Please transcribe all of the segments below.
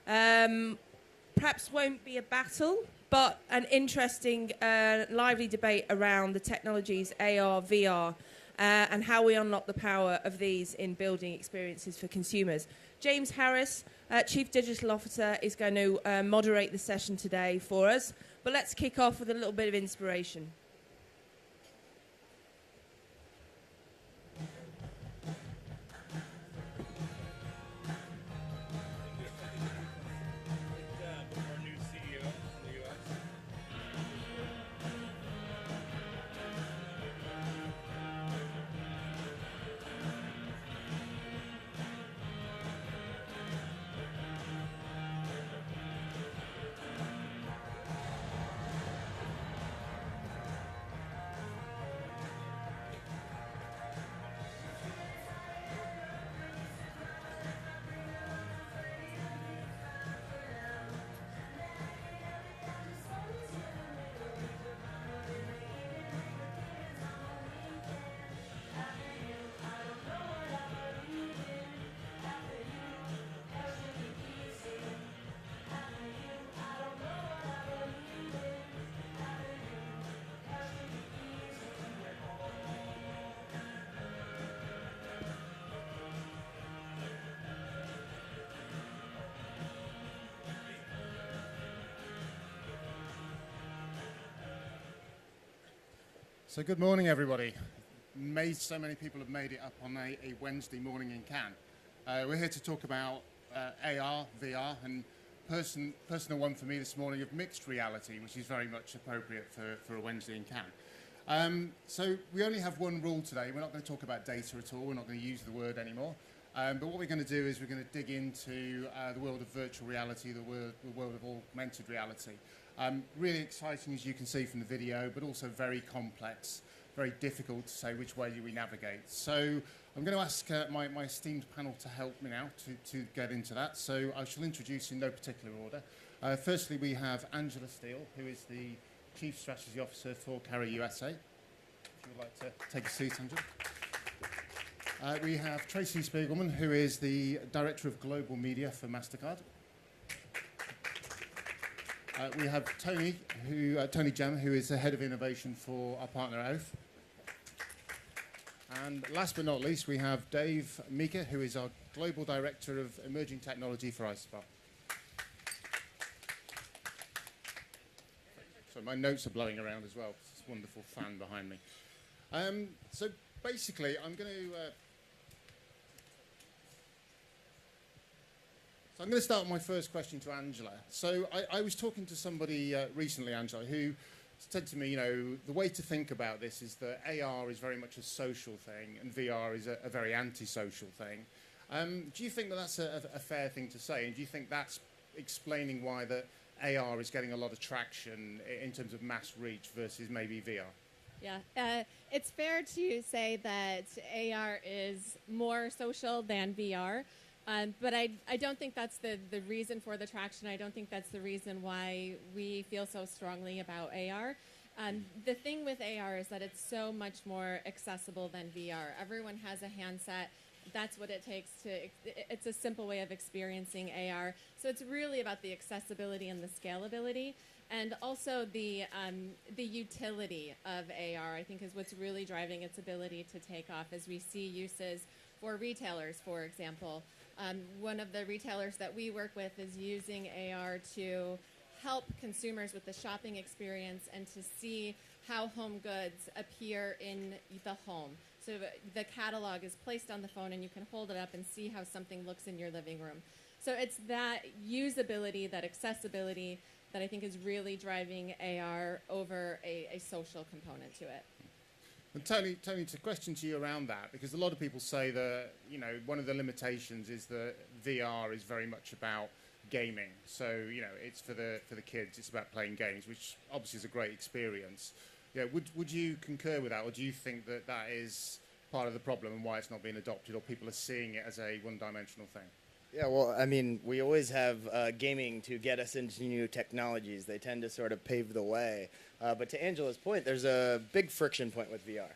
Perhaps won't be a battle, but an interesting, lively debate around the technologies AR, VR, and how we unlock the power of these in building experiences for consumers. James Harris, Chief Digital Officer, is going to moderate the session today for us. But let's kick off with a little bit of inspiration. So good morning, everybody. So many people have made it up on a Wednesday morning in Cannes. We're here to talk about AR, VR, and personal one for me this morning of mixed reality, which is very much appropriate for a Wednesday in Cannes. So we only have one rule today. We're not going to talk about data at all. We're not going to use the word anymore. But what we're going to do is we're going to dig into the world of virtual reality, the world of augmented reality. Really exciting, as you can see from the video, but also very complex, very difficult to say which way do we navigate. So I'm going to ask my esteemed panel to help me now to get into that. So I shall introduce in no particular order. Firstly, we have Angela Steele, who is the Chief Strategy Officer for Carrier USA. If you would like to take a seat, Angela. We have Tracy Spiegelman, who is the Director of Global Media for MasterCard. We have Tony Jam, who is the Head of Innovation for our partner Oath. And last but not least, we have Dave Mika, who is our Global Director of Emerging Technology for iSpot. So my notes are blowing around as well. This wonderful fan behind me. So basically, I'm going to start with my first question to Angela. So I was talking to somebody recently, Angela, who said to me, you know, the way to think about this is that AR is very much a social thing and VR is a very antisocial thing. Do you think that that's a fair thing to say? And do you think that's explaining why that AR is getting a lot of traction in terms of mass reach versus maybe VR? Yeah, it's fair to say that AR is more social than VR. But I don't think that's the reason for the traction. I don't think that's the reason why we feel so strongly about AR. The thing with AR is that it's so much more accessible than VR. Everyone has a handset. That's what it takes it's a simple way of experiencing AR. So it's really about the accessibility and the scalability. And also the utility of AR, I think, is what's really driving its ability to take off as we see uses for retailers, for example. One of the retailers that we work with is using AR to help consumers with the shopping experience and to see how home goods appear in the home. So the catalog is placed on the phone and you can hold it up and see how something looks in your living room. So it's that usability, that accessibility that I think is really driving AR over a social component to it. And Tony, it's a question to you around that, because a lot of people say that, you know, one of the limitations is that VR is very much about gaming. So, you know, it's for the kids, it's about playing games, which obviously is a great experience. Yeah, would you concur with that, or do you think that that is part of the problem and why it's not being adopted, or people are seeing it as a one-dimensional thing? Yeah, well, I mean, we always have gaming to get us into new technologies. They tend to sort of pave the way. But to Angela's point, there's a big friction point with VR,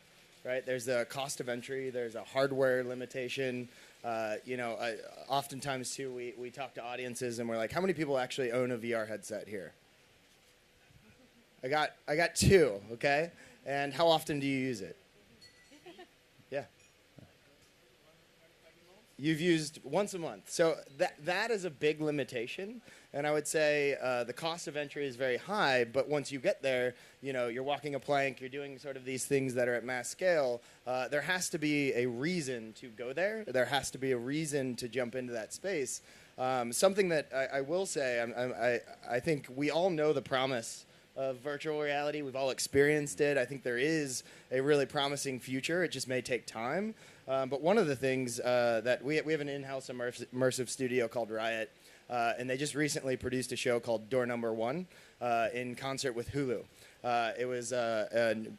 right? There's a cost of entry. There's a hardware limitation. Oftentimes too, we talk to audiences and we're like, how many people actually own a VR headset here? I got 2, okay? And how often do you use it? Yeah. You've used once a month. So that is a big limitation. And I would say the cost of entry is very high, but once you get there, you're walking a plank, you're doing sort of these things that are at mass scale. There has to be a reason to go there. There has to be a reason to jump into that space. Something that I will say, I think we all know the promise of virtual reality. We've all experienced it. I think there is a really promising future. It just may take time. But one of the things that we have an in-house immersive studio called Riot, and they just recently produced a show called Door Number One in concert with Hulu. It was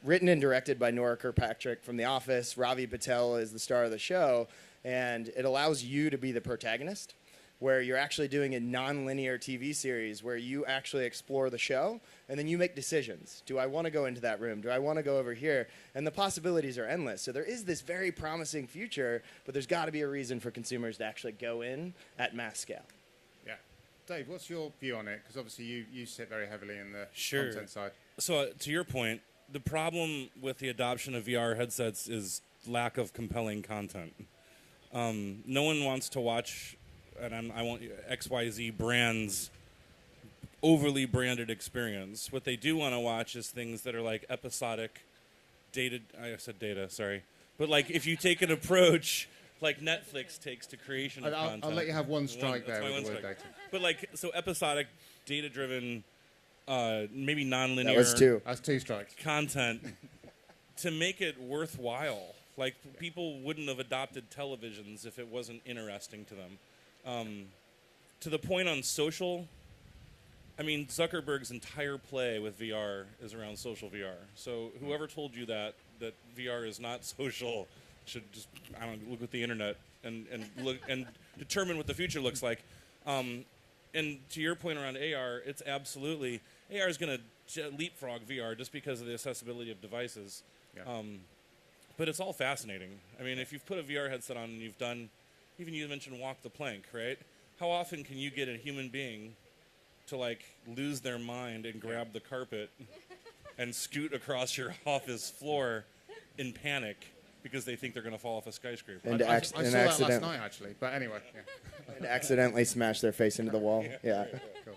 written and directed by Nora Kirkpatrick from The Office. Ravi Patel is the star of the show, and it allows you to be the protagonist, where you're actually doing a non-linear TV series where you actually explore the show and then you make decisions. Do I want to go into that room? Do I want to go over here? And the possibilities are endless. So there is this very promising future, but there's got to be a reason for consumers to actually go in at mass scale. Yeah. Dave, what's your view on it? Because obviously you sit very heavily in the content side. So to your point, the problem with the adoption of VR headsets is lack of compelling content. No one wants to watch, and I want XYZ brands overly branded experience. What they do want to watch is things that are like episodic but like if you take an approach like Netflix takes to creation of content. I'll let you have one strike there with the word data. But like, so episodic, data-driven, maybe non-linear. That was 2. That's 2 strikes. Content to make it worthwhile. Like, people wouldn't have adopted televisions if it wasn't interesting to them. To the point on social, I mean, Zuckerberg's entire play with VR is around social VR. So whoever told you that VR is not social should just, look at the internet and look and determine what the future looks like. And to your point around AR, it's absolutely, AR is going to leapfrog VR just because of the accessibility of devices. Yeah. But it's all fascinating. I mean, if you've put a VR headset on and you've done, even you mentioned walk the plank, right? How often can you get a human being to like lose their mind and grab the carpet and scoot across your office floor in panic because they think they're going to fall off a skyscraper? I saw that last night, actually. But anyway. Yeah. And accidentally smash their face into the wall. Yeah. Cool.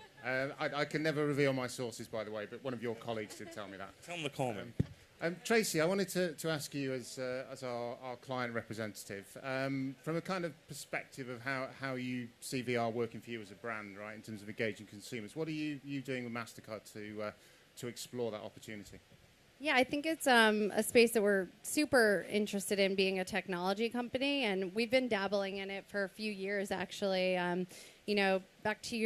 I can never reveal my sources, by the way, but one of your colleagues did tell me that. Tell them to call me. Tracy, I wanted to ask you as our client representative, from a kind of perspective of how you see VR working for you as a brand, right, in terms of engaging consumers. What are you doing with MasterCard to explore that opportunity? Yeah, I think it's a space that we're super interested in, being a technology company, and we've been dabbling in it for a few years, actually. Back 2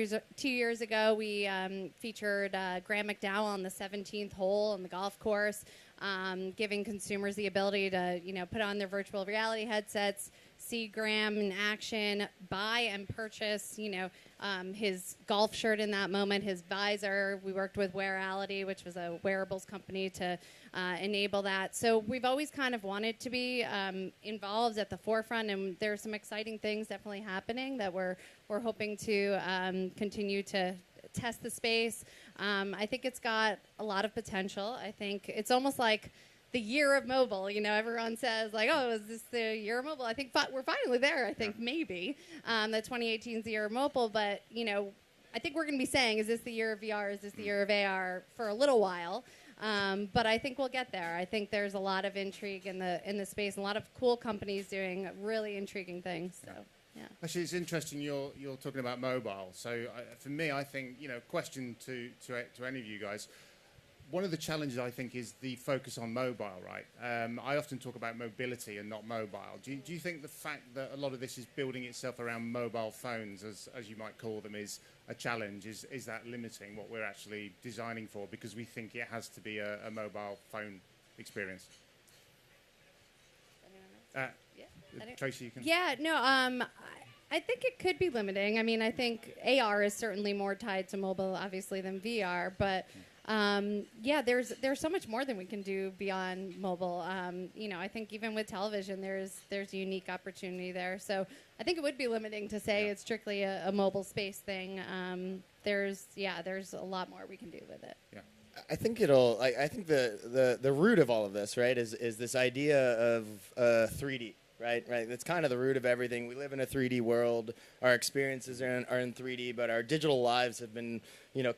years ago, we featured Graham McDowell on the 17th hole on the golf course, giving consumers the ability to, put on their virtual reality headsets, see Graham in action, buy and purchase, his golf shirt in that moment, his visor. We worked with Wearality, which was a wearables company, to enable that. So we've always kind of wanted to be involved at the forefront, and there's some exciting things definitely happening that we're hoping to continue to test the space. I think it's got a lot of potential. I think it's almost like the year of mobile. Everyone says like, oh, is this the year of mobile? I think we're finally there. I think maybe that 2018 is the year of mobile, but I think we're going to be saying, is this the year of VR? Is this the year of AR for a little while? But I think we'll get there. I think there's a lot of intrigue in the space, and a lot of cool companies doing really intriguing things. So. Yeah. Actually, it's interesting you're talking about mobile. So for me, I think, question to any of you guys, one of the challenges, I think, is the focus on mobile, right? I often talk about mobility and not mobile. Do you think the fact that a lot of this is building itself around mobile phones, as you might call them, is a challenge? Is that limiting what we're actually designing for because we think it has to be a mobile phone experience? Tracy, you can... Yeah, no, I think it could be limiting. I mean, I think AR is certainly more tied to mobile, obviously, than VR, but Yeah, there's so much more than we can do beyond mobile. I think even with television, there's a unique opportunity there. So I think it would be limiting to say it's strictly a mobile space thing. There's a lot more we can do with it. Yeah. I think I think the root of all of this, right, is this idea of 3D. Right. That's kind of the root of everything. We live in a 3D world. Our experiences are in 3D, but our digital lives have been,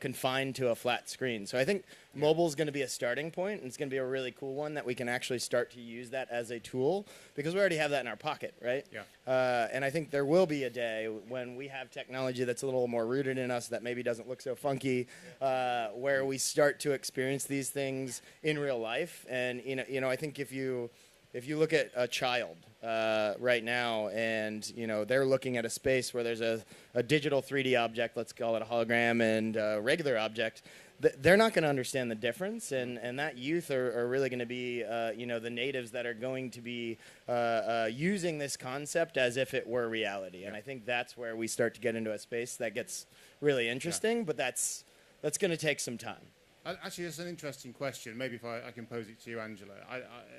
confined to a flat screen. So I think mobile is going to be a starting point, and it's going to be a really cool one that we can actually start to use that as a tool because we already have that in our pocket, right? Yeah. And I think there will be a day when we have technology that's a little more rooted in us that maybe doesn't look so funky, where we start to experience these things in real life. And I think if you look at a child right now and, they're looking at a space where there's a digital 3D object, let's call it a hologram, and a regular object, they're not going to understand the difference. And that youth are really going to be, the natives that are going to be using this concept as if it were reality. And I think that's where we start to get into a space that gets really interesting, but that's going to take some time. Actually, that's an interesting question. Maybe if I can pose it to you, Angela.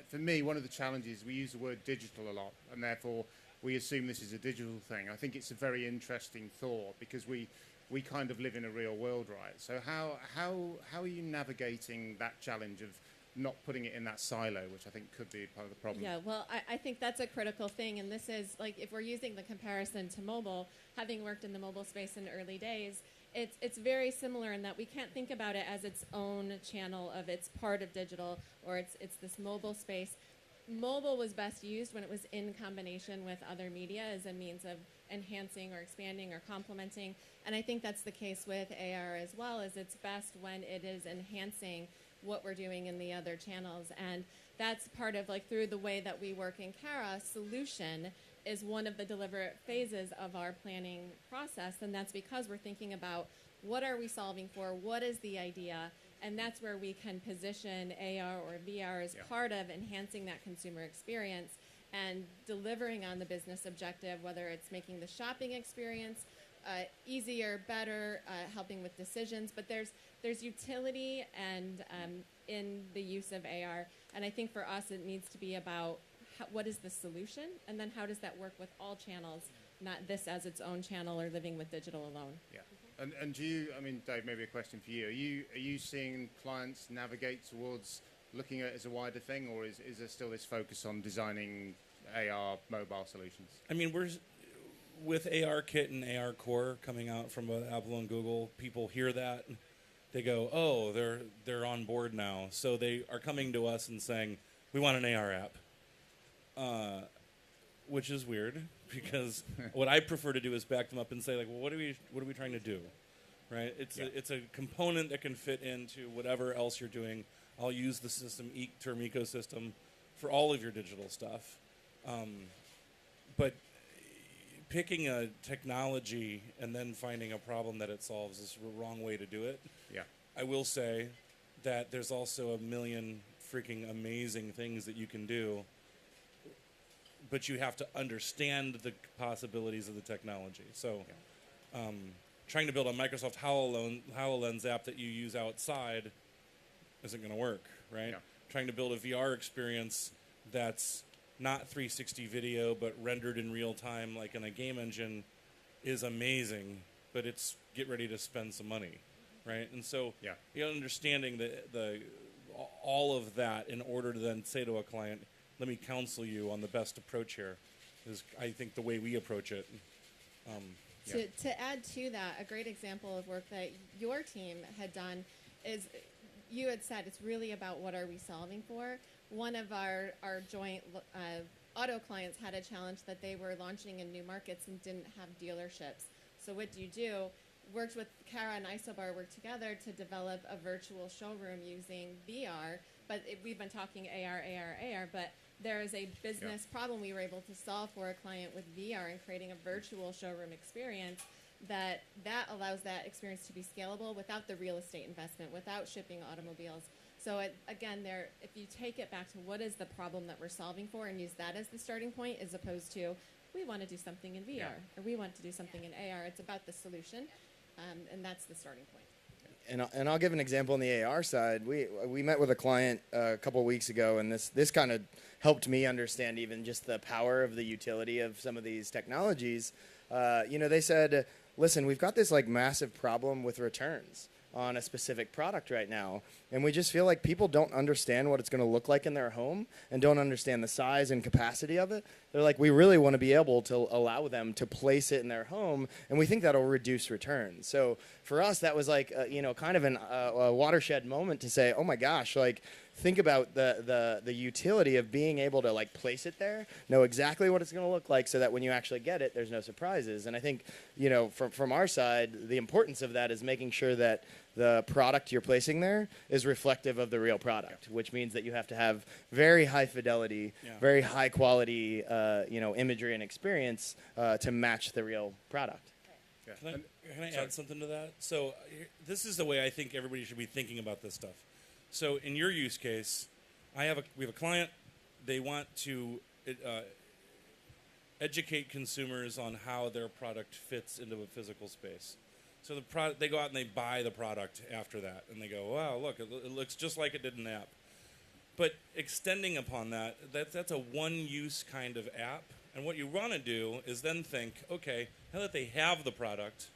For me, one of the challenges, we use the word digital a lot, and therefore we assume this is a digital thing. I think it's a very interesting thought because we kind of live in a real world, right? So how are you navigating that challenge of not putting it in that silo, which I think could be part of the problem? Yeah, well, I think that's a critical thing, and this is, like, if we're using the comparison to mobile, having worked in the mobile space in early days, it's very similar in that we can't think about it as its own channel of it's part of digital or it's this mobile space. Mobile was best used when it was in combination with other media as a means of enhancing or expanding or complementing. And I think that's the case with AR as well, is it's best when it is enhancing what we're doing in the other channels. And that's part of, like, through the way that we work in Cara, solution is one of the deliberate phases of our planning process, and that's because we're thinking about what are we solving for, what is the idea, and that's where we can position AR or VR as part of enhancing that consumer experience and delivering on the business objective, whether it's making the shopping experience easier, better, helping with decisions, but there's utility and in the use of AR, and I think for us it needs to be about what is the solution, and then how does that work with all channels, not this as its own channel or living with digital alone. Yeah. And do you, Dave, maybe a question for you. Are you seeing clients navigate towards looking at it as a wider thing, or is there still this focus on designing AR mobile solutions? We're with AR Kit and AR Core coming out from both Apple and Google. People hear that, they go, "Oh, they're on board now." So they are coming to us and saying, "We want an AR app." Which is weird because what I prefer to do is back them up and say, like, well, what are we trying to do, right? It's a component that can fit into whatever else you're doing. I'll use the term ecosystem for all of your digital stuff, but picking a technology and then finding a problem that it solves is the wrong way to do it. Yeah, I will say that there's also a million freaking amazing things that you can do. But you have to understand the possibilities of the technology. So trying to build a Microsoft HoloLens app that you use outside isn't going to work, right? Yeah. Trying to build a VR experience that's not 360 video but rendered in real time like in a game engine is amazing, but it's get ready to spend some money, right? And so understanding all of that in order to then say to a client, let me counsel you on the best approach here, is, I think, the way we approach it. To add to that, a great example of work that your team had done is you had said it's really about what are we solving for. One of our joint auto clients had a challenge that they were launching in new markets and didn't have dealerships. So what do? Worked with Cara and Isobar, worked together to develop a virtual showroom using VR, but we've been talking AR, but there is a business problem we were able to solve for a client with VR and creating a virtual showroom experience that allows that experience to be scalable without the real estate investment, without shipping automobiles. So if you take it back to what is the problem that we're solving for and use that as the starting point as opposed to we want to do something in VR or we want to do something in AR, it's about the solution, and that's the starting point. And I'll give an example on the AR side. We met with a client a couple of weeks ago, and this kind of helped me understand even just the power of the utility of some of these technologies. They said, listen, we've got this like massive problem with returns on a specific product right now, and we just feel like people don't understand what it's going to look like in their home and don't understand the size and capacity of it. They're like, we really want to be able to allow them to place it in their home, and we think that'll reduce returns. So for us, that was like kind of a watershed moment to say, oh my gosh, like think about the utility of being able to like place it there, know exactly what it's going to look like, so that when you actually get it, there's no surprises. And I think from our side, the importance of that is making sure that the product you're placing there is reflective of the real product, which means that you have to have very high fidelity, very high quality, imagery and experience to match the real product. Can I add something to that? So this is the way I think everybody should be thinking about this stuff. So in your use case, we have a client. They want to educate consumers on how their product fits into a physical space. So they go out and they buy the product after that, and they go, wow, look, it looks just like it did in the app. But extending upon that's a one-use kind of app. And what you want to do is then think, okay, now that they have the product,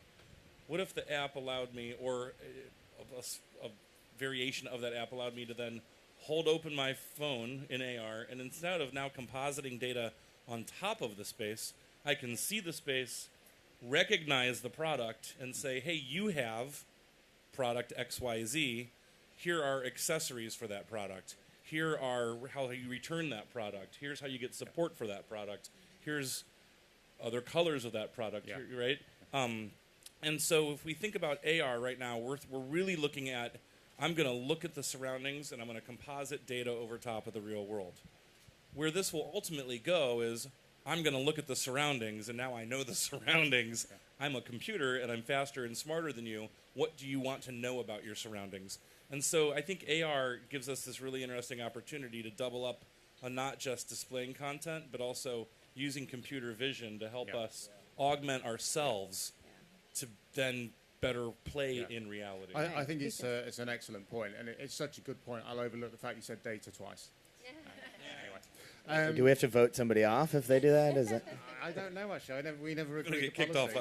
what if the app allowed me, or a variation of that app allowed me to then hold open my phone in AR, and instead of now compositing data on top of the space, I can see the space, recognize the product, and say, hey, you have product XYZ. Here are accessories for that product. Here are how you return that product. Here's how you get support for that product. Here's other colors of that product, right? And so if we think about AR right now, we're really looking at, I'm going to look at the surroundings and I'm going to composite data over top of the real world. Where this will ultimately go is, I'm going to look at the surroundings, and now I know the surroundings. I'm a computer, and I'm faster and smarter than you. What do you want to know about your surroundings? And so I think AR gives us this really interesting opportunity to double up on not just displaying content, but also using computer vision to help us augment ourselves to then better play in reality. I think it's an excellent point, and it's such a good point. I'll overlook the fact you said data twice. Do we have to vote somebody off if they do that? Is it? I don't know, actually. We never agreed to get the kicked off the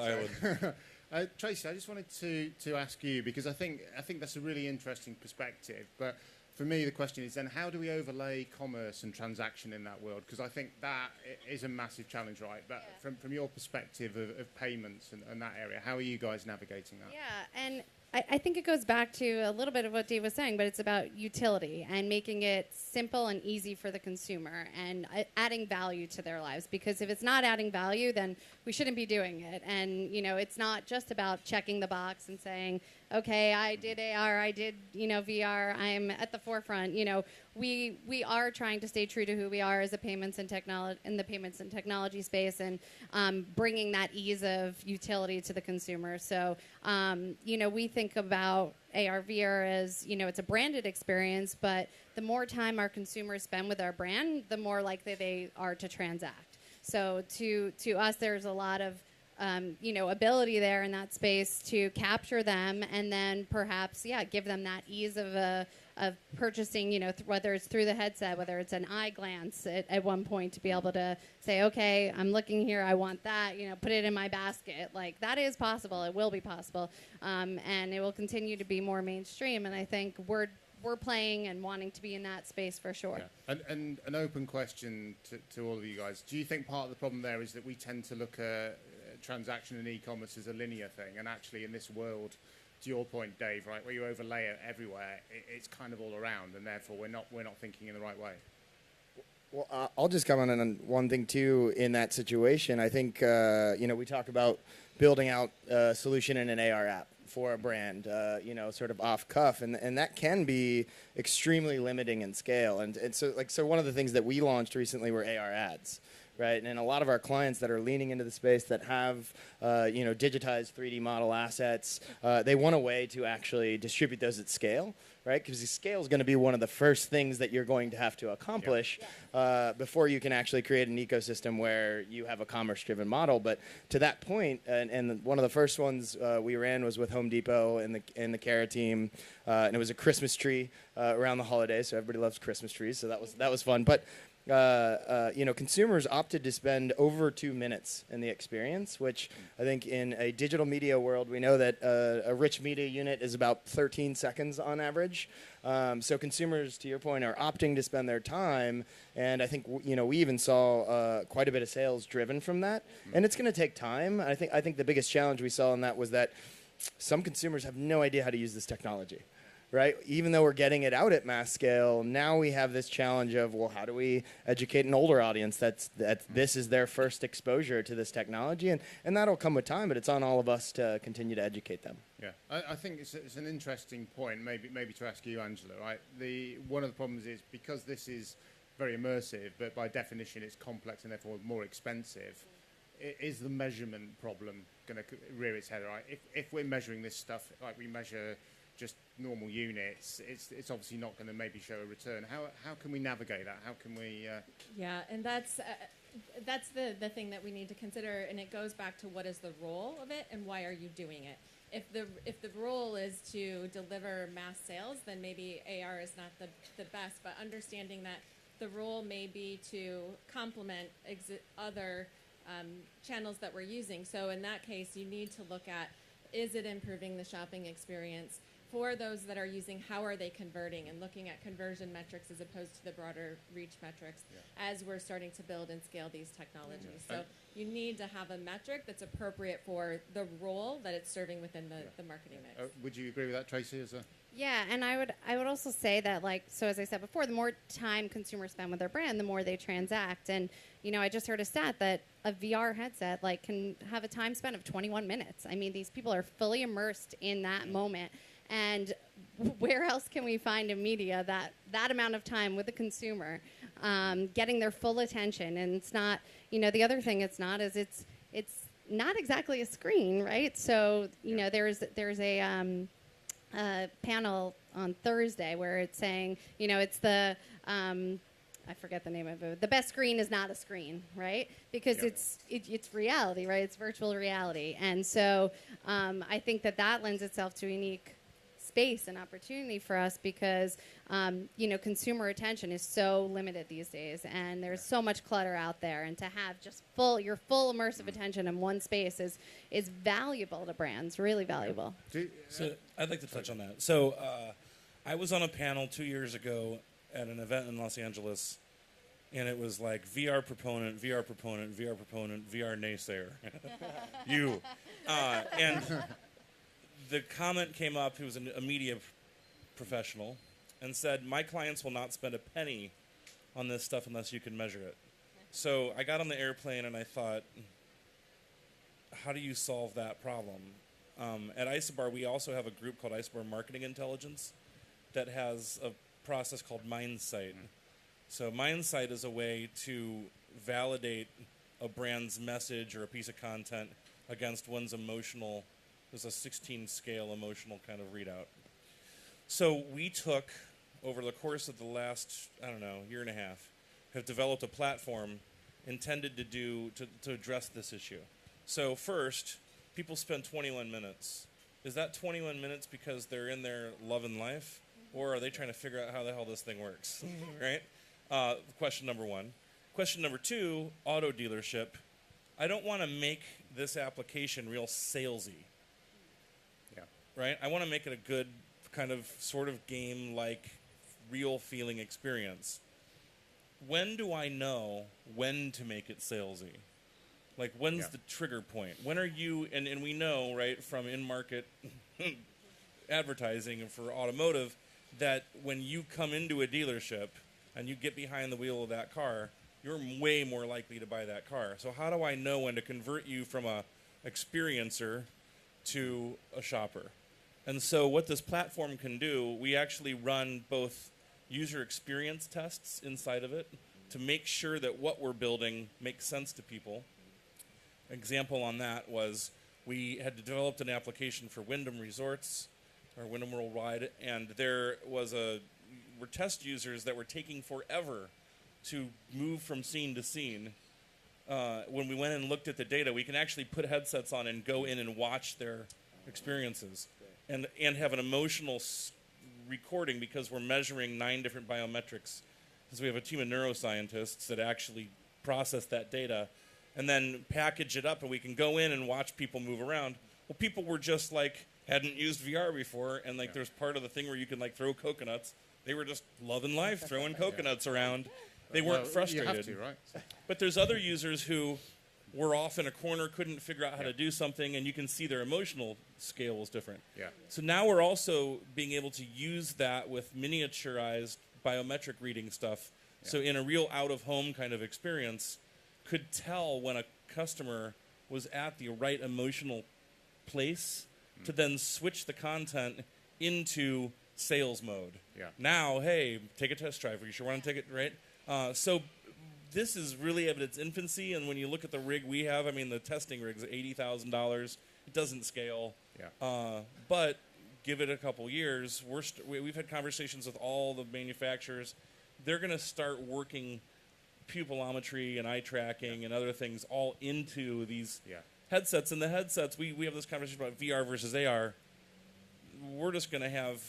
island. Tracy, I just wanted to ask you, because I think that's a really interesting perspective. But for me, the question is then, how do we overlay commerce and transaction in that world? Because I think that is a massive challenge, right? But from your perspective of payments and that area, how are you guys navigating that? Yeah, and I think it goes back to a little bit of what Dave was saying, but it's about utility and making it simple and easy for the consumer and adding value to their lives. Because if it's not adding value, then we shouldn't be doing it. And, it's not just about checking the box and saying, okay, I did AR, I did, VR, I'm at the forefront. We are trying to stay true to who we are as a payments and technology space, and bringing that ease of utility to the consumer. So, we think about AR, VR as, it's a branded experience, but the more time our consumers spend with our brand, the more likely they are to transact. So to us, there's a lot of ability there in that space to capture them, and then perhaps, give them that ease of purchasing, whether it's through the headset, whether it's an eye glance at one point, to be able to say, okay, I'm looking here, I want that, put it in my basket. Like, that is possible. It will be possible. And it will continue to be more mainstream. And I think we're playing and wanting to be in that space for sure. Yeah. And an open question to all of you guys. Do you think part of the problem there is that we tend to look at transaction and e-commerce as a linear thing, and actually in this world, to your point, Dave, right, where you overlay it everywhere, it's kind of all around, and therefore we're not thinking in the right way? Well, I'll just comment on one thing too. In that situation, I think we talk about building out a solution in an AR app for a brand, sort of off cuff, and that can be extremely limiting in scale. And so one of the things that we launched recently were AR ads, right? And a lot of our clients that are leaning into the space that have, digitized 3D model assets, they want a way to actually distribute those at scale, right? Because the scale is going to be one of the first things that you're going to have to accomplish before you can actually create an ecosystem where you have a commerce-driven model. But to that point, and one of the first ones we ran was with Home Depot and the Cara team, and it was a Christmas tree around the holidays. So everybody loves Christmas trees, so that was fun. But consumers opted to spend over 2 minutes in the experience, which I think in a digital media world, we know that a rich media unit is about 13 seconds on average. So consumers, to your point, are opting to spend their time, and I think we even saw quite a bit of sales driven from that. And it's going to take time. I think the biggest challenge we saw in that was that some consumers have no idea how to use this technology. Right? Even though we're getting it out at mass scale, now we have this challenge of, well, how do we educate an older audience that this is their first exposure to this technology? And that'll come with time, but it's on all of us to continue to educate them. Yeah, I think it's an interesting point, maybe to ask you, Angela, right? One of the problems is because this is very immersive, but by definition it's complex and therefore more expensive, is the measurement problem going to rear its head, right? If we're measuring this stuff like we measure just normal units, it's obviously not going to maybe show a return. How can we navigate that? How can we? Yeah, and that's the thing that we need to consider, and it goes back to what is the role of it and why are you doing it. If the role is to deliver mass sales, then maybe AR is not the best. But understanding that the role may be to complement other channels that we're using. So in that case, you need to look at, is it improving the shopping experience? For those that are using, how are they converting, and looking at conversion metrics as opposed to the broader reach metrics as we're starting to build and scale these technologies. So you need to have a metric that's appropriate for the role that it's serving within the marketing mix. Would you agree with that, Tracy? Yeah, and I would also say that, so as I said before, the more time consumers spend with their brand, the more they transact. And I just heard a stat that a VR headset can have a time spent of 21 minutes. I mean, these people are fully immersed in that moment. And where else can we find in media that amount of time with the consumer, getting their full attention? And it's not, the other thing it's not is it's not exactly a screen, right? So there's a panel on Thursday where it's saying, it's the I forget the name of it. The best screen is not a screen, right? Because it's reality, right? It's virtual reality, and so I think that lends itself to a unique space and opportunity for us because consumer attention is so limited these days, and there's so much clutter out there, and to have just your full immersive attention in one space is valuable to brands, really valuable. So I'd like to touch on that. So I was on a panel 2 years ago at an event in Los Angeles, and it was like VR proponent, VR proponent, VR proponent, VR naysayer. You. And the comment came up, he was a media professional, and said, my clients will not spend a penny on this stuff unless you can measure it. So I got on the airplane and I thought, how do you solve that problem? At Isobar, we also have a group called Isobar Marketing Intelligence that has a process called MindSight. So MindSight is a way to validate a brand's message or a piece of content against one's emotional. There's a 16 scale emotional kind of readout. So we took, over the course of the last, year and a half, have developed a platform intended to address this issue. So first, people spend 21 minutes. Is that 21 minutes because they're in their love and life? Or are they trying to figure out how the hell this thing works, right? Question number one. Question number two, auto dealership. I don't want to make this application real salesy, right? I want to make it a good kind of sort of game-like, real feeling experience. When do I know when to make it salesy? Like, when's the trigger point? When are you, and we know, right, from in-market advertising and for automotive, that when you come into a dealership and you get behind the wheel of that car, you're way more likely to buy that car. So how do I know when to convert you from a experiencer to a shopper? And so what this platform can do, we actually run both user experience tests inside of it to make sure that what we're building makes sense to people. Example on that was we had developed an application for Wyndham Resorts, or Wyndham Worldwide, and there were test users that were taking forever to move from scene to scene. When we went and looked at the data, we can actually put headsets on and go in and watch their experiences and have an emotional recording, because we're measuring 9 different biometrics. Because we have a team of neuroscientists that actually process that data and then package it up, and we can go in and watch people move around. Well, people were just like, hadn't used VR before, and like there's part of the thing where you can like throw coconuts. They were just loving life, throwing coconuts around. They weren't frustrated. You have to, right? But there's other users who were off in a corner, couldn't figure out how to do something, and you can see their emotional scale was different. Yeah. So now we're also being able to use that with miniaturized biometric reading stuff. Yeah. So in a real out-of-home kind of experience, could tell when a customer was at the right emotional place to then switch the content into sales mode. Yeah. Now, hey, take a test drive. You sure want to take it, right? So this is really at its infancy, and when you look at the rig we have, I mean, the testing rig's $80,000. It doesn't scale. Yeah. But give it a couple years. We've had conversations with all the manufacturers. They're going to start working pupillometry and eye tracking and other things all into these headsets. And the headsets, we have this conversation about VR versus AR. We're just going to have,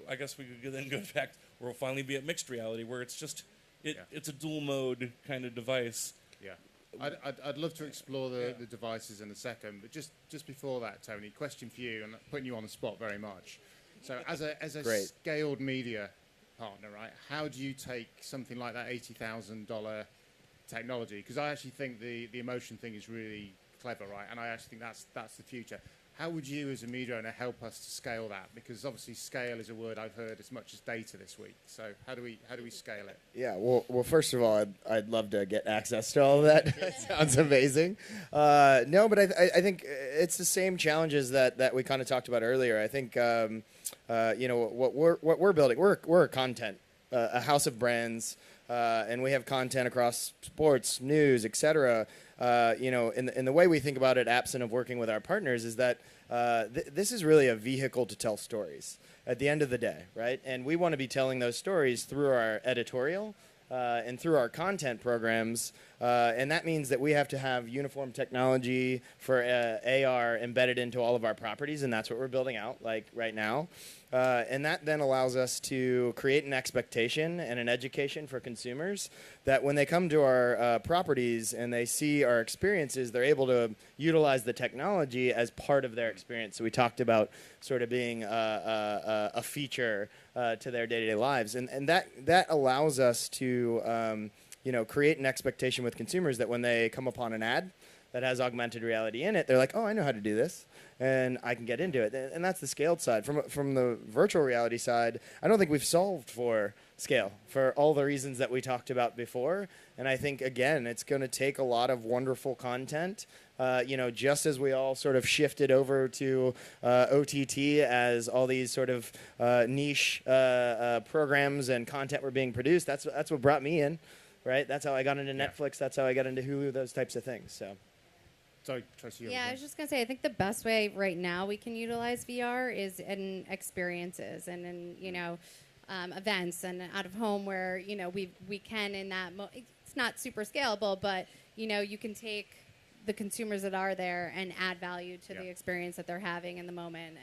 I guess we could then go back, we'll finally be at mixed reality, where it's just, it's a dual mode kind of device. Yeah. I'd love to explore the devices in a second, but just before that, Tony, question for you, and putting you on the spot very much. So as a scaled media partner, right, how do you take something like that $80,000 technology? Because I actually think the emotion thing is really clever, right? And I actually think that's the future. How would you, as a media owner, help us to scale that? Because obviously, scale is a word I've heard as much as data this week. So how do we scale it? Yeah. Well. First of all, I'd love to get access to all of that. That sounds amazing. No, but I think it's the same challenges that we kind of talked about earlier. I think what we're building. We're a content, a house of brands, and we have content across sports, news, etc. In the way we think about it, absent of working with our partners, is that this is really a vehicle to tell stories at the end of the day, right? And we want to be telling those stories through our editorial and through our content programs. And that means that we have to have uniform technology for AR embedded into all of our properties, and that's what we're building out like right now. And that then allows us to create an expectation and an education for consumers that when they come to our properties and they see our experiences, they're able to utilize the technology as part of their experience. So we talked about sort of being a feature to their day-to-day lives. And that allows us to create an expectation with consumers that when they come upon an ad that has augmented reality in it, they're like, oh, I know how to do this, and I can get into it. And that's the scaled side. From the virtual reality side, I don't think we've solved for scale for all the reasons that we talked about before. And I think, again, it's going to take a lot of wonderful content. Just as we all sort of shifted over to OTT as all these sort of niche programs and content were being produced, that's what brought me in, right? That's how I got into Netflix. That's how I got into Hulu, those types of things. So. Sorry, Tracy. Yeah, I was just going to say, I think the best way right now we can utilize VR is in experiences and in, events and out of home where, we can in that, it's not super scalable, but, you can take the consumers that are there and add value to the experience that they're having in the moment.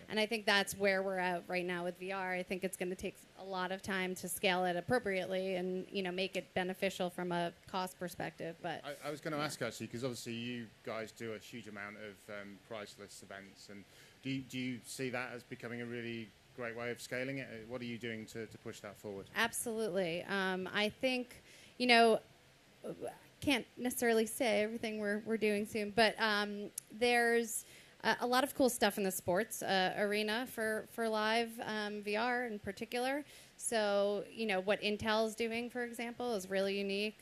And I think that's where we're at right now with VR. I think it's going to take a lot of time to scale it appropriately and, make it beneficial from a cost perspective. But I was going to ask, actually, because obviously you guys do a huge amount of priceless events. And do you see that as becoming a really great way of scaling it? What are you doing to push that forward? Absolutely. I think, can't necessarily say everything we're doing soon, but there's a lot of cool stuff in the sports arena for live VR in particular. So, what Intel's doing, for example, is really unique.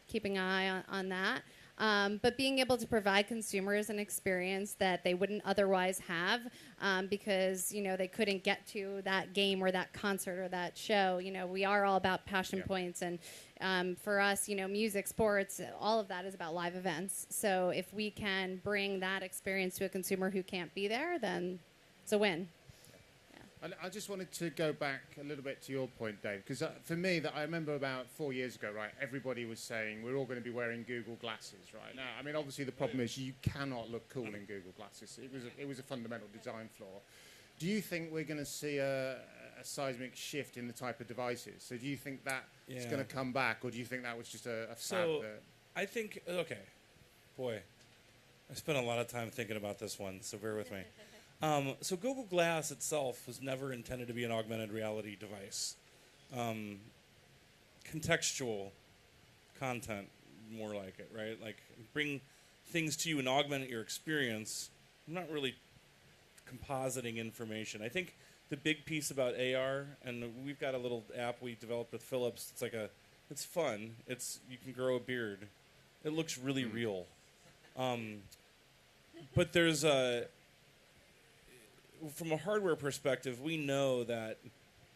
Keeping an eye on that. But being able to provide consumers an experience that they wouldn't otherwise have because, they couldn't get to that game or that concert or that show. We are all about passion points. And for us, music, sports, all of that is about live events. So if we can bring that experience to a consumer who can't be there, then it's a win. And I just wanted to go back a little bit to your point, Dave, because for me, I remember about 4 years ago, right, everybody was saying we're all going to be wearing Google Glasses, right? Now, I mean, obviously the problem is you cannot look cool in Google Glasses. It was a fundamental design flaw. Do you think we're going to see a seismic shift in the type of devices? So do you think that is going to come back, or do you think that was just a fad? So I think, okay, boy, I spent a lot of time thinking about this one, so bear with me. So Google Glass itself was never intended to be an augmented reality device. Contextual content, more like it, right? Like bring things to you and augment your experience. I'm not really compositing information. I think the big piece about AR, and we've got a little app we developed with Philips. It's fun. You can grow a beard. It looks really real. But there's from a hardware perspective, we know that,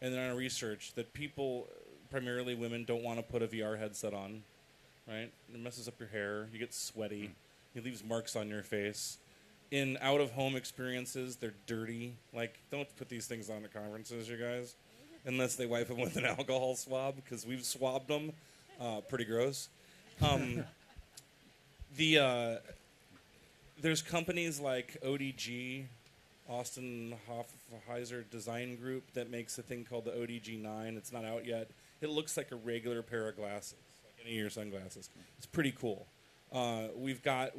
and in our research, that people, primarily women, don't want to put a VR headset on, right? It messes up your hair. You get sweaty. It leaves marks on your face. In out-of-home experiences, they're dirty. Like, don't put these things on at conferences, you guys, unless they wipe them with an alcohol swab, because we've swabbed them. Pretty gross. There's companies like ODG, Austin Hofheiser Design Group, that makes a thing called the ODG 9. It's not out yet. It looks like a regular pair of glasses, like any of your sunglasses. It's pretty cool. We've got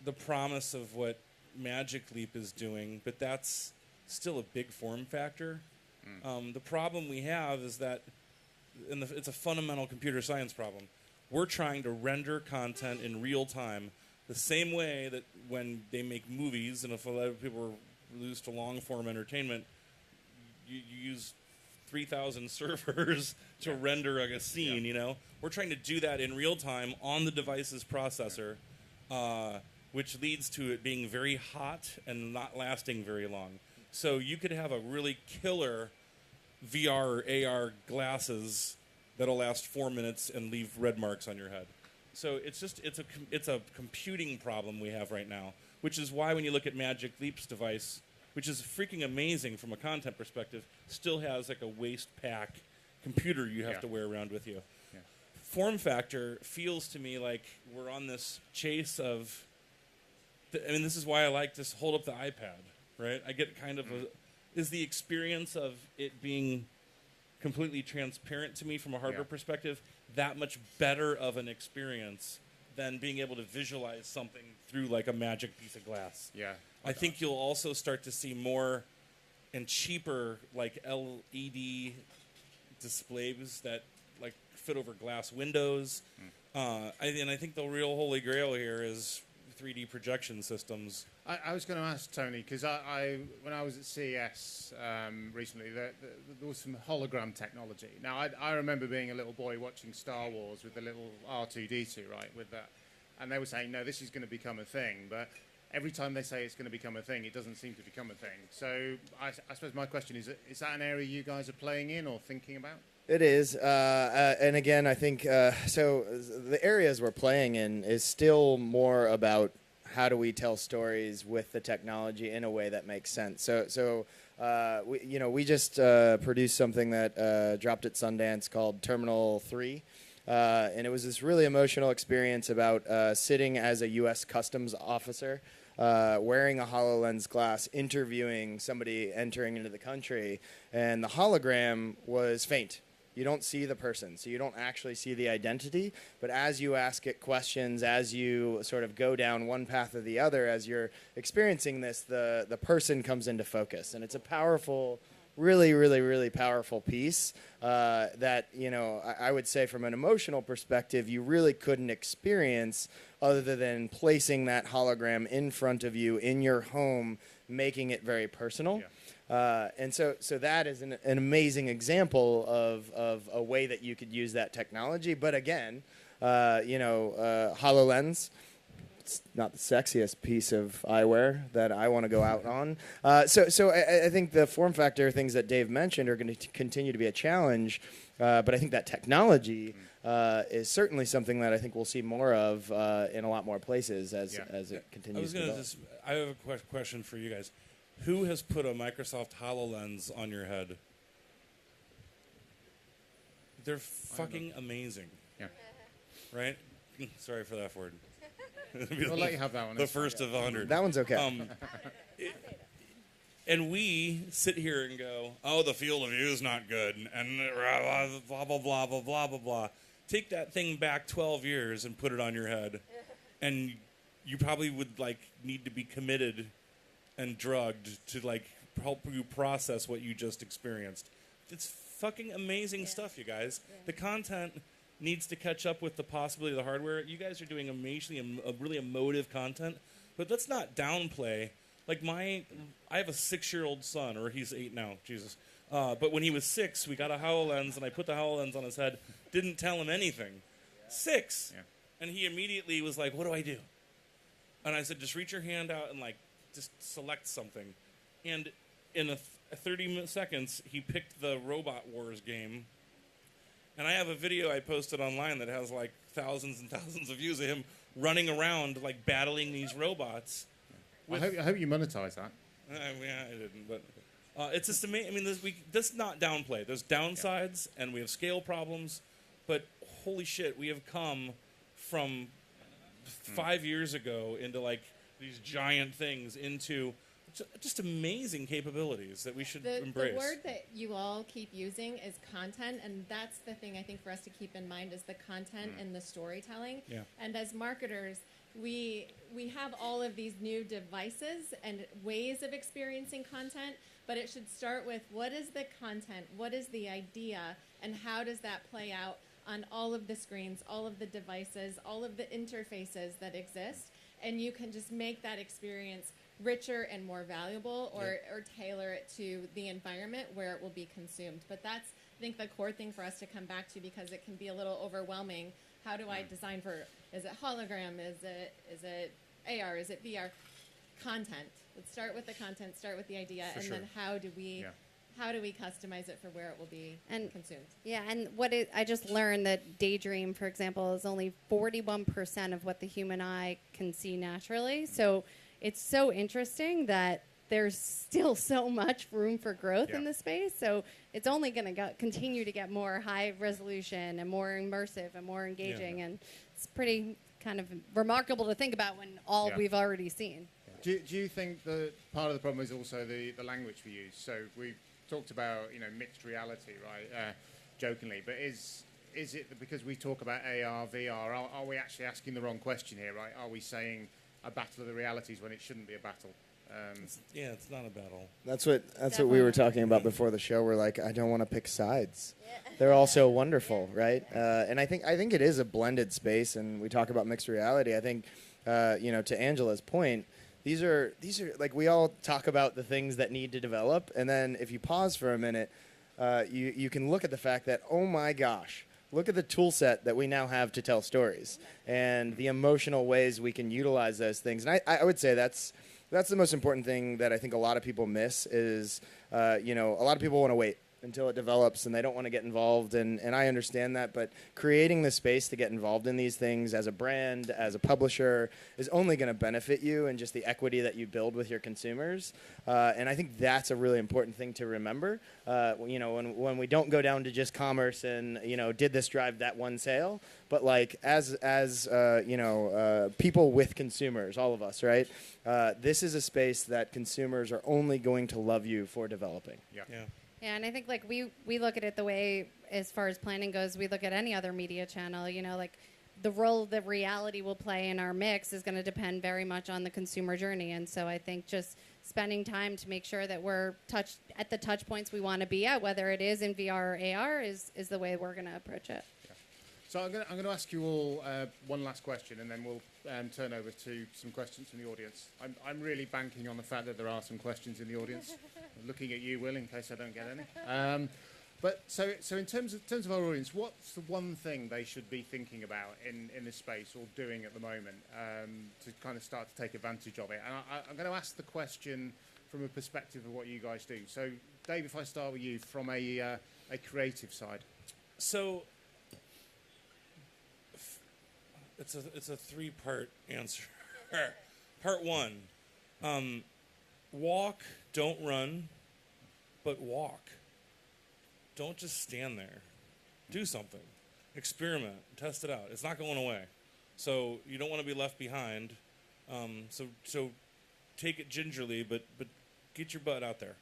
the promise of what Magic Leap is doing, but that's still a big form factor. The problem we have is that, it's a fundamental computer science problem. We're trying to render content in real time the same way that when they make movies, and if a lot of people are used to long-form entertainment, you use 3,000 servers to render a scene, We're trying to do that in real time on the device's processor, which leads to it being very hot and not lasting very long. So you could have a really killer VR or AR glasses that'll last 4 minutes and leave red marks on your head. So it's a computing problem we have right now, which is why when you look at Magic Leap's device, which is freaking amazing from a content perspective, still has like a waist pack computer you have to wear around with you. Yeah. Form factor feels to me like we're on this chase of, this is why I like to hold up the iPad, right? I get kind of is the experience of it being completely transparent to me from a hardware perspective that much better of an experience than being able to visualize something through like a magic piece of glass. Yeah. I think you'll also start to see more and cheaper like LED displays that like fit over glass windows. And I think the real holy grail here is 3D projection systems. I was going to ask Tony, because when I was at CES recently, there was some hologram technology. Now, I remember being a little boy watching Star Wars with the little R2-D2, right, with that. And they were saying, no, this is going to become a thing. But every time they say it's going to become a thing, it doesn't seem to become a thing. So I suppose my question is that an area you guys are playing in or thinking about? It is, and again, I think, so the areas we're playing in is still more about how do we tell stories with the technology in a way that makes sense. So we just produced something that dropped at Sundance called Terminal 3, and it was this really emotional experience about sitting as a U.S. Customs officer, wearing a HoloLens glass, interviewing somebody entering into the country, and the hologram was faint. You don't see the person, so you don't actually see the identity. But as you ask it questions, as you sort of go down one path or the other, as you're experiencing this, the person comes into focus. And it's a powerful, really, really, really powerful piece that, I would say from an emotional perspective, you really couldn't experience other than placing that hologram in front of you in your home, making it very personal. Yeah. And so that is an amazing example of a way that you could use that technology. But again, HoloLens. It's not the sexiest piece of eyewear that I want to go out on. So I think the form factor things that Dave mentioned are going to continue to be a challenge, but I think that technology is certainly something that I think we'll see more of in a lot more places as it continues to develop. I have a question for you guys. Who has put a Microsoft HoloLens on your head? They're fucking amazing. Yeah. Right? Sorry for that word. We'll let you have that one. The first of 100. That one's okay. And we sit here and go, oh, the field of view is not good, and blah, blah, blah, blah, blah, blah, blah. Take that thing back 12 years and put it on your head, and you probably would, need to be committed and drugged to, help you process what you just experienced. It's fucking amazing stuff, you guys. Yeah. The content needs to catch up with the possibility of the hardware. You guys are doing amazingly, really emotive content, but let's not downplay. I have a 6-year-old son, or he's 8 now, Jesus. But when he was 6, we got a HoloLens, and I put the HoloLens on his head. Didn't tell him anything. 6. Yeah. And he immediately was like, what do I do? And I said, just reach your hand out and, just select something. And in 30 seconds, he picked the Robot Wars game. And I have a video I posted online that has, thousands and thousands of views of him running around, battling these robots. I hope you monetize that. I didn't, but it's just amazing. I mean, this not downplay. There's downsides, and we have scale problems, but holy shit, we have come from 5 years ago into these giant things into just amazing capabilities that we should embrace. The word that you all keep using is content, and that's the thing I think for us to keep in mind is the content and the storytelling. Yeah. And as marketers, we have all of these new devices and ways of experiencing content, but it should start with what is the content, what is the idea, and how does that play out on all of the screens, all of the devices, all of the interfaces that exist, and you can just make that experience richer and more valuable or tailor it to the environment where it will be consumed. But that's, I think, the core thing for us to come back to, because it can be a little overwhelming. How do I design for, is it hologram, is it AR, is it VR? Content. Let's start with the content, start with the idea, then how do we customize it for where it will be consumed? Yeah, and I just learned that Daydream, for example, is only 41% of what the human eye can see naturally. So it's so interesting that there's still so much room for growth in this space. So it's only going to continue to get more high resolution and more immersive and more engaging. And it's pretty kind of remarkable to think about when we've already seen. Do you think that part of the problem is also the language we use? So we talked about mixed reality, right? Jokingly, but is it that because we talk about AR, VR, are we actually asking the wrong question here, right? Are we saying a battle of the realities when it shouldn't be a battle? It's not a battle. That's what we were talking about before the show. We're like, I don't want to pick sides. They're all so wonderful, right? And I think it is a blended space. And we talk about mixed reality. I think, to Angela's point, these are we all talk about the things that need to develop, and then if you pause for a minute, you can look at the fact that, oh my gosh, look at the tool set that we now have to tell stories and the emotional ways we can utilize those things. And I would say that's the most important thing that I think a lot of people miss is, a lot of people want to wait until it develops and they don't want to get involved, and I understand that, but creating the space to get involved in these things as a brand, as a publisher, is only going to benefit you and just the equity that you build with your consumers. And I think that's a really important thing to remember. When we don't go down to just commerce and did this drive that one sale, but as people with consumers, all of us, right? This is a space that consumers are only going to love you for developing. Yeah. Yeah, and I think we look at it the way, as far as planning goes, we look at any other media channel. The role that reality will play in our mix is going to depend very much on the consumer journey. And so I think just spending time to make sure that we're at the touch points we want to be at, whether it is in VR or AR, is the way we're going to approach it. Yeah. So I'm going to ask you all one last question, and then we'll turn over to some questions from the audience. I'm really banking on the fact that there are some questions in the audience. I'm looking at you, Will, in case I don't get any. But so in terms of our audience, what's the one thing they should be thinking about in this space or doing at the moment to kind of start to take advantage of it? And I'm going to ask the question from a perspective of what you guys do. So, Dave, if I start with you from a creative side. So it's a three-part answer. Part one, walk, don't run, but walk. Don't just stand there. Do something. Experiment. Test it out. It's not going away. So you don't want to be left behind. So take it gingerly, but get your butt out there.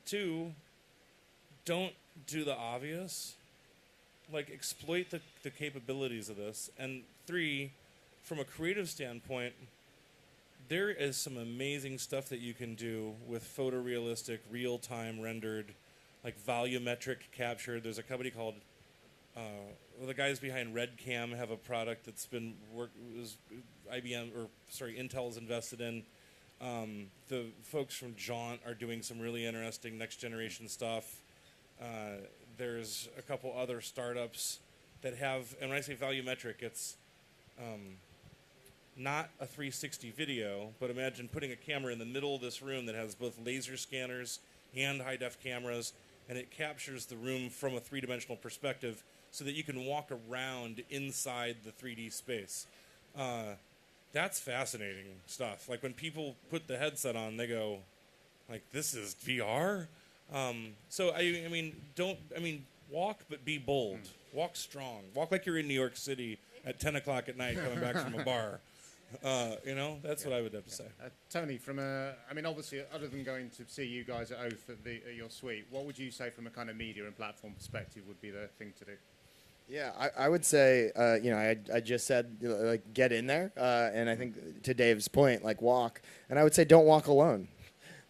Two, don't do the obvious. Like, exploit the capabilities of this. And three, from a creative standpoint, there is some amazing stuff that you can do with photorealistic, real-time rendered, like volumetric capture. There's a company called, the guys behind RedCam have a product that's been Intel's invested in. The folks from Jaunt are doing some really interesting next generation stuff. There's a couple other startups that have, and when I say volumetric, it's not a 360 video, but imagine putting a camera in the middle of this room that has both laser scanners and high-def cameras, and it captures the room from a three-dimensional perspective so that you can walk around inside the 3D space. That's fascinating stuff. Like, when people put the headset on, they go, like, this is VR? So, I mean, walk, but be bold. Walk strong. Walk like you're in New York City at 10 o'clock at night coming back from a bar. That's what I would have to say. Tony, obviously, other than going to see you guys at Oath at your suite, what would you say from a kind of media and platform perspective would be the thing to do? Yeah, I would say, I just said, like, get in there. And I think to Dave's point, like, walk. And I would say don't walk alone.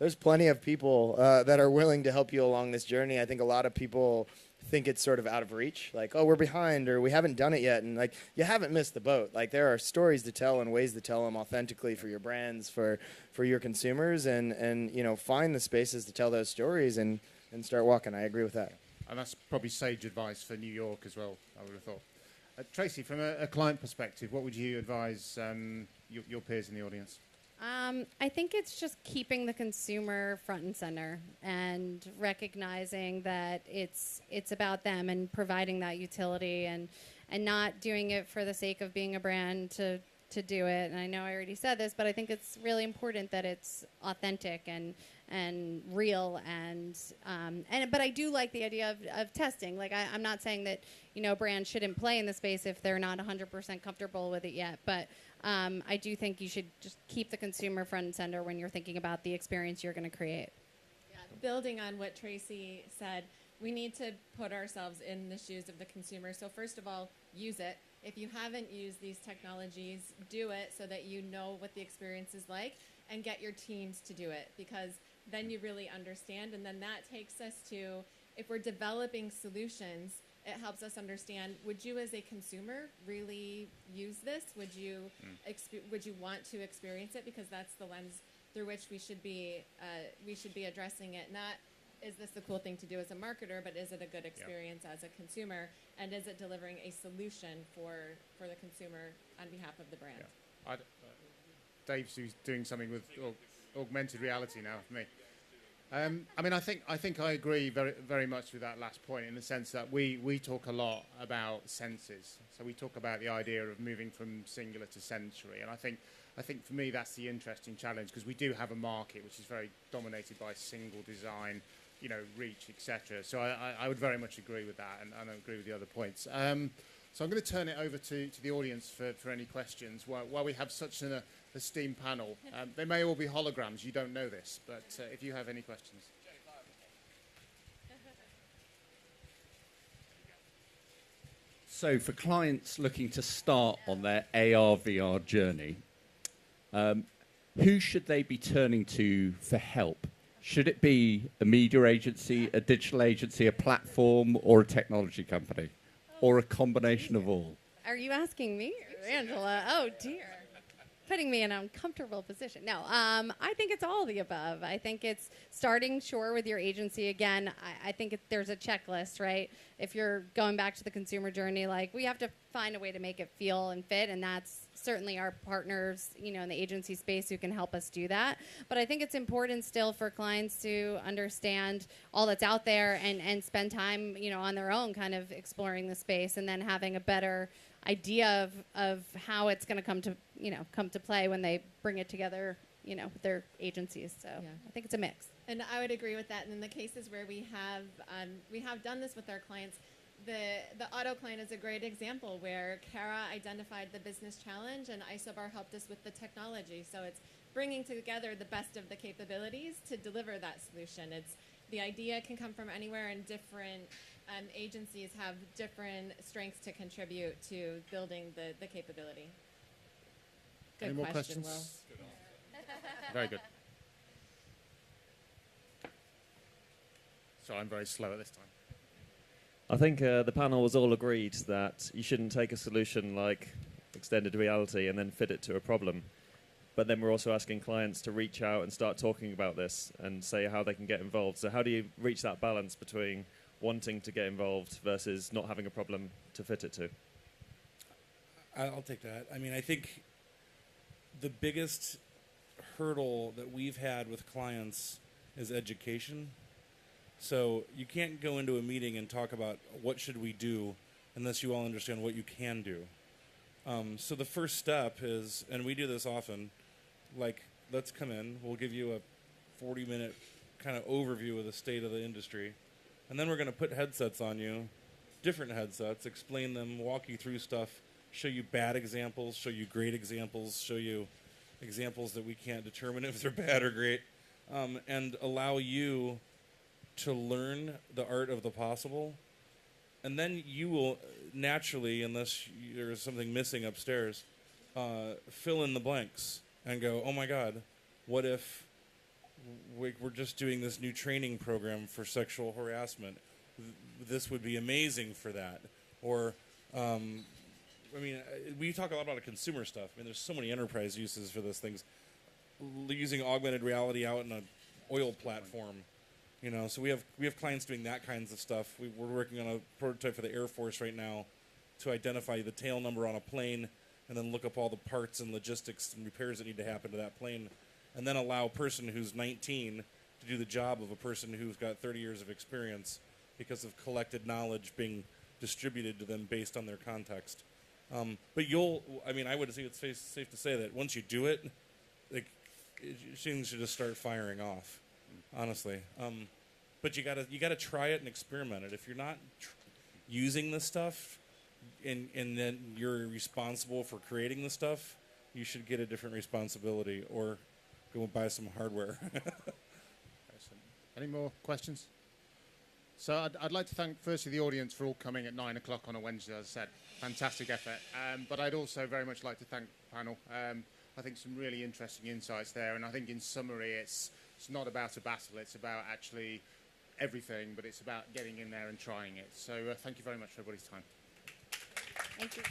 There's plenty of people that are willing to help you along this journey. I think a lot of people think it's sort of out of reach. Like, oh, we're behind, or we haven't done it yet. And, like, you haven't missed the boat. Like, there are stories to tell and ways to tell them authentically for your brands, for your consumers. And find the spaces to tell those stories and start walking. I agree with that. And that's probably sage advice for New York as well, I would have thought. Tracy, from a client perspective, what would you advise your peers in the audience? I think it's just keeping the consumer front and center and recognizing that it's about them and providing that utility and not doing it for the sake of being a brand to do it. And I know I already said this, but I think it's really important that it's authentic and real but I do like the idea of testing. Like, I'm not saying that brands shouldn't play in the space if they're not 100% comfortable with it yet, but I do think you should just keep the consumer front and center when you're thinking about the experience you're going to create. Yeah, building on what Tracy said, we need to put ourselves in the shoes of the consumer. So first of all, use it. If you haven't used these technologies, do it so that you know what the experience is like, and get your teams to do it, because then you really understand. And then that takes us to, if we're developing solutions, it helps us understand, would you as a consumer really use this? Would you want to experience it? Because that's the lens through which we should be addressing it. Not, is this the cool thing to do as a marketer, but is it a good experience as a consumer? And is it delivering a solution for the consumer on behalf of the brand? Yeah. Dave's who's doing something with augmented reality now for me. I think I agree very, very much with that last point, in the sense that we talk a lot about senses. So we talk about the idea of moving from singular to sensory, and I think for me that's the interesting challenge, because we do have a market which is very dominated by single design, reach, etc. So I would very much agree with that, and I agree with the other points. So I'm going to turn it over to the audience for any questions. While we have such an esteemed panel, they may all be holograms. You don't know this, but if you have any questions. So for clients looking to start on their AR, VR journey, who should they be turning to for help? Should it be a media agency, a digital agency, a platform, or a technology company? Or a combination of all? Are you asking me, Angela? Oh, dear. putting me in an uncomfortable position. No, I think it's all of the above. I think it's starting, sure, with your agency. Again, I think there's a checklist, right? If you're going back to the consumer journey, like, we have to find a way to make it feel and fit, and that's certainly our partners, you know, in the agency space who can help us do that. But I think it's important still for clients to understand all that's out there and spend time, you know, on their own kind of exploring the space, and then having a better idea of how it's going to come to play when they bring it together, you know, with their agencies. So Yeah. I think it's a mix. And I would agree with that. And in the cases where we have done this with our clients, the auto client is a great example where Kara identified the business challenge and Isobar helped us with the technology. So it's bringing together the best of the capabilities to deliver that solution. The idea can come from anywhere, and different agencies have different strengths to contribute to building the capability. Good Any more question, questions? Will. Very good. So I'm very slow at this time. I think the panel was all agreed that you shouldn't take a solution like extended reality and then fit it to a problem. But then we're also asking clients to reach out and start talking about this and say how they can get involved. So how do you reach that balance between wanting to get involved versus not having a problem to fit it to? I'll take that. I mean, I think the biggest hurdle that we've had with clients is education. So you can't go into a meeting and talk about what should we do unless you all understand what you can do. So the first step is, and we do this often, like, let's come in, we'll give you a 40-minute kind of overview of the state of the industry, and then we're going to put headsets on you, different headsets, explain them, walk you through stuff, show you bad examples, show you great examples, show you examples that we can't determine if they're bad or great, and allow you to learn the art of the possible. And then you will naturally, unless there's something missing upstairs, fill in the blanks and go, oh my God, what if we're just doing this new training program for sexual harassment? This would be amazing for that. Or, I mean, we talk a lot about consumer stuff. I mean, there's so many enterprise uses for those things. Using augmented reality out in an oil platform. You know, so we have clients doing that kinds of stuff. We're working on a prototype for the Air Force right now to identify the tail number on a plane and then look up all the parts and logistics and repairs that need to happen to that plane, and then allow a person who's 19 to do the job of a person who's got 30 years of experience because of collected knowledge being distributed to them based on their context. But I would say it's safe to say that once you do it, like, things should just start firing off. Honestly, but you gotta try it and experiment it. If you're not using the stuff, and then you're responsible for creating the stuff, you should get a different responsibility or go buy some hardware. Any more questions? So I'd like to thank firstly the audience for all coming at 9 o'clock on a Wednesday. As I said, fantastic effort. But I'd also very much like to thank the panel. I think some really interesting insights there, and I think in summary it's not about a battle, it's about actually everything, but it's about getting in there and trying it. So thank you very much for everybody's time. Thank you.